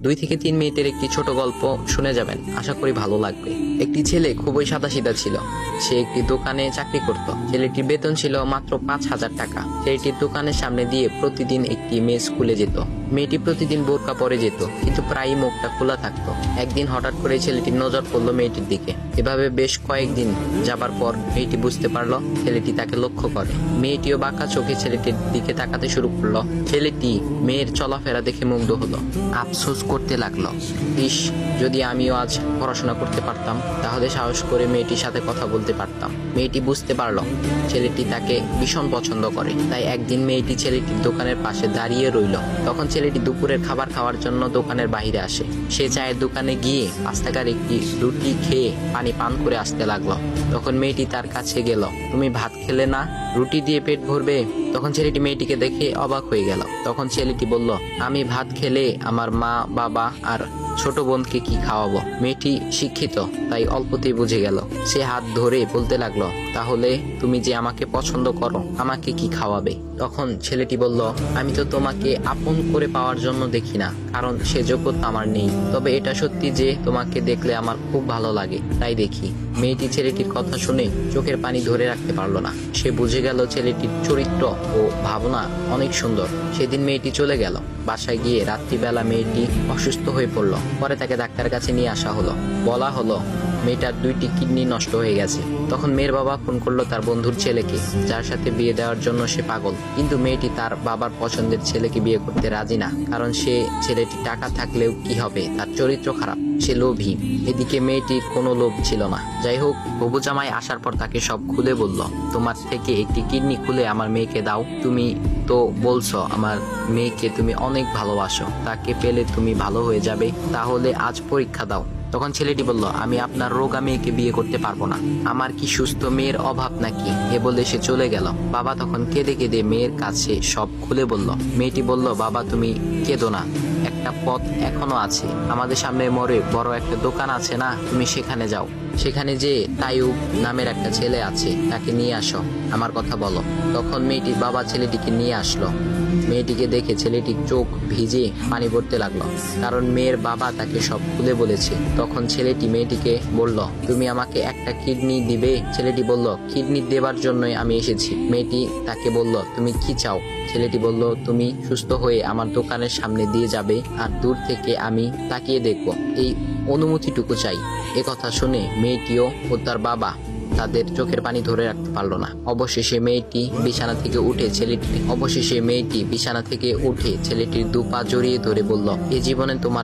2 থেকে 3 মিনিটের একটি ছোট গল্প শুনে যাবেন, আশা করি ভালো লাগবে। একটি ছেলে খুবই সাদাসিধা ছিল। সে একটি দোকানে চাকরি করত। ছেলেটির বেতন ছিল মাত্র 5,000 টাকা। ছেলেটির দোকানের সামনে দিয়ে প্রতিদিন একটি মেয়ে স্কুলে যেত। মেয়েটি প্রতিদিন বোরকা পরে যেত, কিন্তু প্রায়ই মুখটা খোলা থাকতো। একদিন হঠাৎ করে ছেলেটির নজর পড়লো মেয়েটির দিকে। এভাবে বেশ কয়েকদিন যাবার পর মেয়েটি বুঝতে পারলো ছেলেটি তাকে লক্ষ্য করে। মেয়েটিও বাঁকা চোখে ছেলেটির দিকে তাকাতে শুরু করলো। ছেলেটি মেয়ের চলাফেরা দেখে মুগ্ধ হলো। আফসোস করতে লাগলো, ইস, যদি আমিও আজ পড়াশোনা করতে পারতাম, তাহলে সাহস করে মেয়েটির সাথে কথা বলতে পারতাম। মেয়েটি বুঝতে পারলো ছেলেটি তাকে ভীষণ পছন্দ করে। তাই একদিন মেয়েটি ছেলেটির দোকানের পাশে দাঁড়িয়ে রইল। তখন ছেলেটি দুপুরের খাবার খাওয়ার জন্য দোকানের বাইরে আসে। সে চায়ের দোকানে গিয়ে 5 টাকার একটি রুটি খেয়ে পানি পান করে আসতে লাগলো। তখন মেয়েটি তার কাছে গেল। তুমি ভাত খেলে না, রুটি দিয়ে পেট ভরবে? তখন ছেলেটি মেয়েটিকে দেখে অবাক হয়ে গেল। তখন ছেলেটি বলল, আমি ভাত খেলে আমার মা, বাবা আর ছোট বোনকে কি খাওয়াবো? মেয়েটি শিক্ষিত, তাই অল্পতেই বুঝে গেল। সে হাত ধরে বলতে লাগলো, তাহলে তুমি যে আমাকে পছন্দ করো, আমাকে কি খাওয়াবে? তখন ছেলেটি বলল, আমি তো তোমাকে আপন করে পাওয়ার জন্য দেখি না, কারণ সে যোগ্যতা আমার নেই। তবে এটা সত্যি যে তোমাকে দেখলে আমার খুব ভালো লাগে, তাই দেখি। মেয়েটি ছেলেটির কথা শুনে চোখের পানি ধরে রাখতে পারলো না। সে বুঝে গেল ছেলেটির চরিত্র ও ভাবনা অনেক সুন্দর। সেদিন মেয়েটি চলে গেল। বাসায় গিয়ে রাত্রিবেলা মেয়েটি অসুস্থ হয়ে পড়ল। পরে তাকে ডাক্তারের কাছে নিয়ে আসা হলো। বলা হলো মেয়েটার 2টি কিডনি নষ্ট হয়ে গেছে। তখন মেয়ের বাবা ফোন করলো তার বন্ধুর ছেলেকে, যার সাথে বিয়ে দেওয়ার জন্য সে পাগল। কিন্তু মেয়েটি তার বাবার পছন্দের ছেলেকে বিয়ে করতে রাজি না, কারণ সে ছেলেটি টাকা থাকলেও কি হবে, তার চরিত্র খারাপ, সে লোভী। এদিকে মেয়েটির কোনো লোভ ছিল না। যাই হোক, হবু জামাই আসার পর তাকে সব খুলে বলল, তোমার থেকে একটি কিডনি খুলে আমার মেয়েকে দাও। তুমি তো বলছো আমার মেয়েকে তুমি অনেক ভালোবাসো, তাকে পেলে তুমি ভালো হয়ে যাবে, তাহলে আজ পরীক্ষা দাও। তখন ছেলেটি বলল, আমি আপনার রোগা মেয়েকে বিয়ে করতে পারবো না, আমার কি সুস্থ মেয়ের অভাব নাকি? এ বলে সে চলে গেল। বাবা তখন কেঁদে কেঁদে মেয়ের কাছে সব খুলে বলল। মেয়েটি বলল, বাবা তুমি কেঁদো না, একটা পথ এখনো আছে, আমাদের সামনে মোড়ে বড় একটা দোকান আছে না, তুমি সেখানে যাও। সেখানে যে তাইয়ুব নামের একটা ছেলে আছে, তাকে নিয়ে আসো, আমার কথা বলো। তখন মেয়েটির বাবা ছেলেটিকে নিয়ে আসলো। মেয়েটিকে দেখে ছেলেটির চোখ ভিজে পানি পড়তে লাগলো, কারণ মেয়ের বাবা তাকে সব খুলে বলেছে। তখন ছেলেটি মেয়েটিকে বলল, তুমি আমাকে একটা কিডনি দিবে? ছেলেটি বলল, কিডনি দেবার জন্যই আমি এসেছি। মেয়েটি তাকে বলল, তুমি কি চাও? ছেলেটি বলল, তুমি সুস্থ হয়ে আমার দোকানের সামনে দিয়ে যাবে, আর দূর থেকে আমি তাকিয়ে দেখব, এই অনুমতিটুকু চাই। কথা শুনে মেয়েটিও ও তার বাবা তাদের চোখের পানি ধরে রাখতে পারলো না। অবশেষে মেয়েটি বিছানা থেকে উঠে ছেলেটির 2 পা জড়িয়ে ধরে বলল, এ জীবনে তোমার